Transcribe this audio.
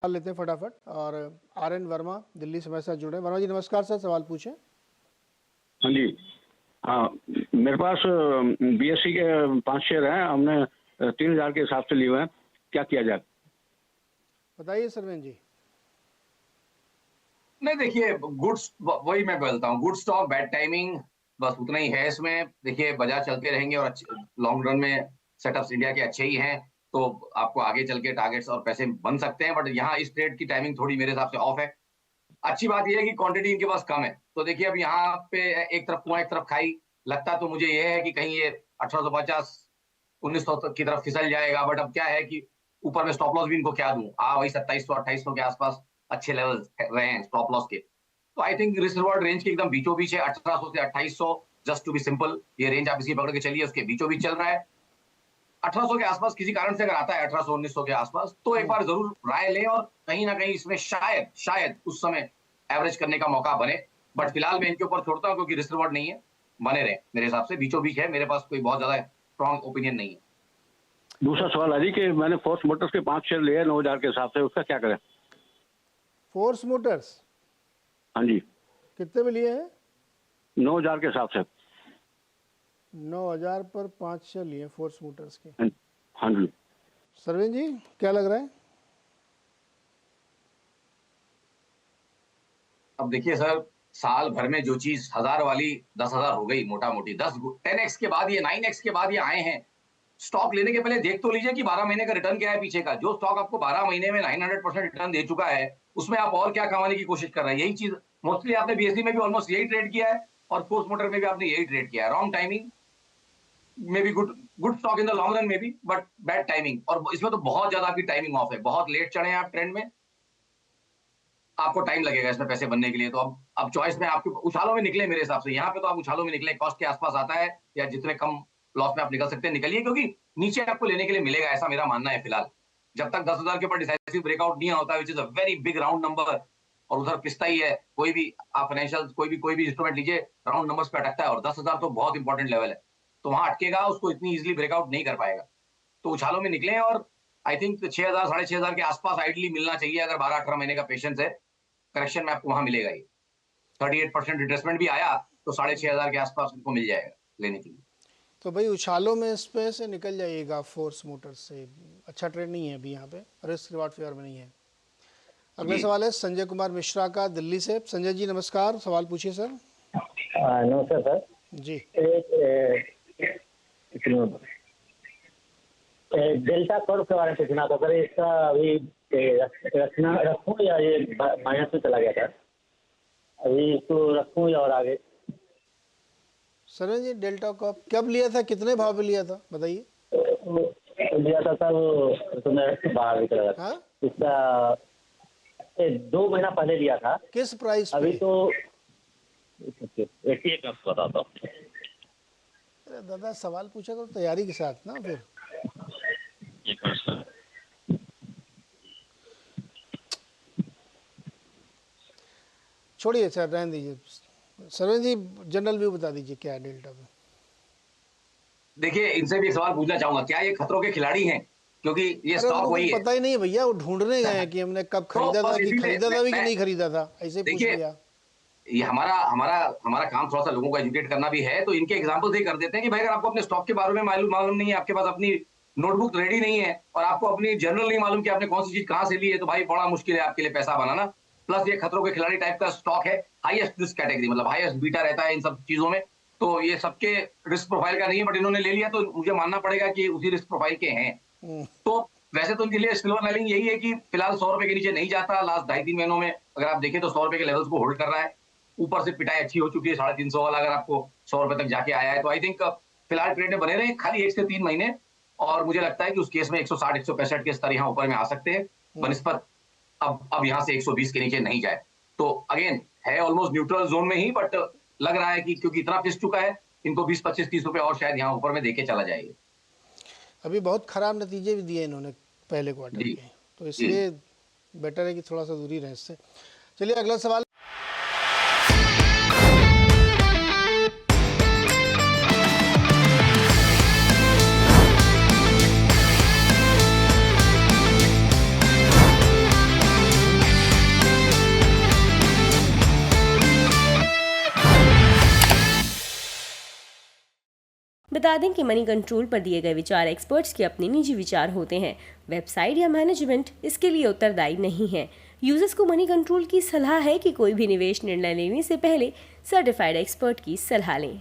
लेते हैं फटाफट। और RN वर्मा दिल्ली से हमारे साथ जुड़े। वर्मा जी नमस्कार सर, सवाल पूछें। हाँ जी, हाँ मेरे पास BSE के 5 शेयर हैं, हमने 3000 के हिसाब से लिए हुए हैं, क्या किया जाए? बताइए सरवेन जी। नहीं देखिए, गुड्स वही मैं बोलता हूँ, गुड स्टॉक बैड टाइमिंग, बस उतना ही है इसमें। देखिए बाजार चलते रहेंगे और लॉन्ग रन में सेटअप्स इंडिया के अच्छे ही हैं, तो आपको आगे चल के टारगेट्स और पैसे बन सकते हैं। बट यहाँ इस ट्रेड की टाइमिंग थोड़ी मेरे हिसाब से ऑफ है। अच्छी बात यह है कि क्वांटिटी इनके पास कम है, तो देखिए अब यहाँ पे एक तरफ कुआं एक तरफ खाई, लगता तो मुझे ये है कि कहीं ये 1850 1900 तक की तरफ फिसल जाएगा। बट अब क्या है कि ऊपर में स्टॉप लॉस भी इनको क्या दूं, वही 2700 2800 के आसपास अच्छे लेवल रहे हैं स्टॉप लॉस के। तो I think risk reward range के एकदम बीचों बीच है, 1800 से 2800, जस्ट टू बी सिंपल। ये रेंज आप इसकी पकड़ के चलिए, उसके बीचों बीच चल रहा है। 1800 के आसपास किसी कारण से अगर आता है 1800 1900 के आसपास, तो एक बार जरूर राय लें और कहीं ना कहीं इसमें शायद उस समय एवरेज करने का मौका बने। बट फिलहाल मैं इनके ऊपर छोड़ता हूं क्योंकि रिस्क रिवॉर्ड नहीं है, बने रहे मेरे हिसाब से बीचों बीच है। मेरे पास कोई बहुत ज्यादा स्ट्रॉन्ग ओपिनियन नहीं है। दूसरा सवाल है जी कि मैंने फोर्स मोटर्स के 5 शेयर लिए 9000 के हिसाब से, उसका क्या करें? फोर्स मोटर्स हाँ जी, कितने में लिए हैं? 9000 के हिसाब से। 9000 पर 5 शेयर लिए फोर्स मोटर्स के। हाँ जी। सरवेन जी क्या लग रहा है? अब देखिए सर, साल भर में जो चीज 1000 वाली 10,000 हो गई मोटा मोटी, 10x के बाद ये 9x के बाद ये आए हैं। स्टॉक लेने के पहले देख तो लीजिए कि 12 महीने का रिटर्न क्या है पीछे का। जो स्टॉक आपको 12 महीने में 900% रिटर्न दे चुका है, उसमें आप और क्या कमाने की कोशिश कर रहे हैं? यही चीज मोस्टली आपने BSE में भी ऑलमोस्ट यही ट्रेड किया है और फोर्स मोटर में भी आपने यही ट्रेड किया है। रॉन्ग टाइमिंग में भी, good stock in the long run में भी, बट बैड टाइमिंग। और इसमें तो बहुत ज्यादा आपकी टाइमिंग ऑफ है, बहुत लेट चढ़े हैं आप ट्रेंड में, आपको टाइम लगेगा इसमें पैसे बनने के लिए। तो अब चॉइस में आपके उछालों में निकले मेरे हिसाब से। यहाँ पे तो आप उछालों में निकले, कॉस्ट के आसपास आता है या जितने कम लॉस में आप निकल सकते हैं निकलिए, क्योंकि नीचे आपको लेने के लिए मिलेगा, ऐसा मेरा मानना है फिलहाल। जब तक 10,000 के ऊपर डिसाइसिव ब्रेकआउट नहीं होता, which is a very big round number, और उधर पिसता ही है। कोई भी आप फाइनेंशियल कोई भी इंस्ट्रूमेंट लीजिए, राउंड नंबर्स पे अटकता है, और 10,000 तो बहुत इंपॉर्टेंट लेवल है। तो वहां अटकेगा, उसको इतनी इजिली ब्रेकआउट नहीं कर पाएगा। तो उछालों में निकले, और आई थिंक 6,000 6,500 के आसपास आइडली मिलना चाहिए। अगर 12-18 महीने का पेशेंस है, करेक्शन में आपको वहां मिलेगा। ही 38% रिट्रेसमेंट भी आया तो 6,500 के आसपास उनको मिल जाएगा लेने के लिए। तो भाई उछालों में इस पे से निकल जाइएगा फोर्स मोटर्स से। अच्छा ट्रेड नहीं है अभी यहाँ पे, रिस्क रिवार्ड फेवर में नहीं है। अगला सवाल है संजय कुमार मिश्रा का दिल्ली से। संजय जी नमस्कार, सवाल पूछिए सर। नमस्कार सर जी। डेल्टा कर्व के बारे में पूछना था सर। इसका अभी रखूं या ये माइनस में चला गया था? अभी इसको रखूं या और आगे? सर जी डेल्टा को कब लिया था, कितने भाव पे लिया था बताइए? लिया था सर, तो मैं बाहर निकल गया था। इसका 2 महीना पहले लिया था। किस प्राइस अभी पे? तो एक बताता हूँ। अरे दादा सवाल पूछा करो तैयारी के साथ ना। फिर छोड़िए सर, रहने दीजिए। सरवेन जी जनरल व्यू बता दीजिए क्या है डेल्टा पे। देखिए इनसे भी एक सवाल पूछना चाहूंगा, क्या ये खतरों के खिलाड़ी हैं? क्योंकि ये स्टॉक वही है। पता ही नहीं है भैया, वो ढूंढने गए हैं कि हमने कब खरीदा था, कि खरीदा था भी कि नहीं खरीदा था, ऐसे पूछ लिया। ये हमारा काम थोड़ा सा लोगों को एजुकेट करना भी है, तो इनके एग्जांपल से कर देते हैं कि भाई अगर आपको अपने स्टॉक के बारे में मालूम नहीं है, आपके पास अपनी नोटबुक रेडी नहीं है, और आपको अपनी जर्नल नहीं मालूम कि आपने कौन सी चीज कहां से ली है, तो भाई बड़ा मुश्किल है आपके लिए पैसा बनाना। प्लस ये खतरों के खिलाड़ी टाइप का स्टॉक है, हाईएस्ट रिस्क कैटेगरी, मतलब हाईएस्ट बीटा रहता है इन सब चीजों में। तो ये सबके रिस्क प्रोफाइल का नहीं है, बट इन्होंने ले लिया तो मुझे मानना पड़ेगा कि उसी रिस्क प्रोफाइल के हैं। तो वैसे तो उनके लिए सिल्वर लाइनिंग यही है कि फिलहाल 100 रुपए के नीचे नहीं जाता। लास्ट 2.5-3 महीनों में अगर आप देखें तो 100 रुपए के लेवल्स को होल्ड कर रहा है। ऊपर से पिटाई अच्छी हो चुकी है, 350 वाला अगर आपको 100 रुपए तक जाके आया है, तो आई थिंक फिलहाल ट्रेड में बने रहे खाली 1 से 3 महीने। और मुझे लगता है कि उस केस में 160-165 के स्तर यहाँ ऊपर में आ सकते हैं बनिस्पत अब यहाँ से 120 के नीचे नहीं जाए। तो अगेन है ऑलमोस्ट न्यूट्रल जोन में ही, बट लग रहा है कि क्योंकि इतना पिस चुका है, इनको 20-25-30 रुपए और शायद यहाँ ऊपर में देके चला जाएगा। अभी बहुत खराब नतीजे भी दिए इन्होंने पहले क्वार्टर के, तो इसलिए बेटर है कि थोड़ा सा दूरी रहे इससे। चलिए अगला सवाल। बता दें कि मनी कंट्रोल पर दिए गए विचार एक्सपर्ट्स के अपने निजी विचार होते हैं। वेबसाइट या मैनेजमेंट इसके लिए उत्तरदायी नहीं है। यूजर्स को मनी कंट्रोल की सलाह है कि कोई भी निवेश निर्णय लेने से पहले सर्टिफाइड एक्सपर्ट की सलाह लें।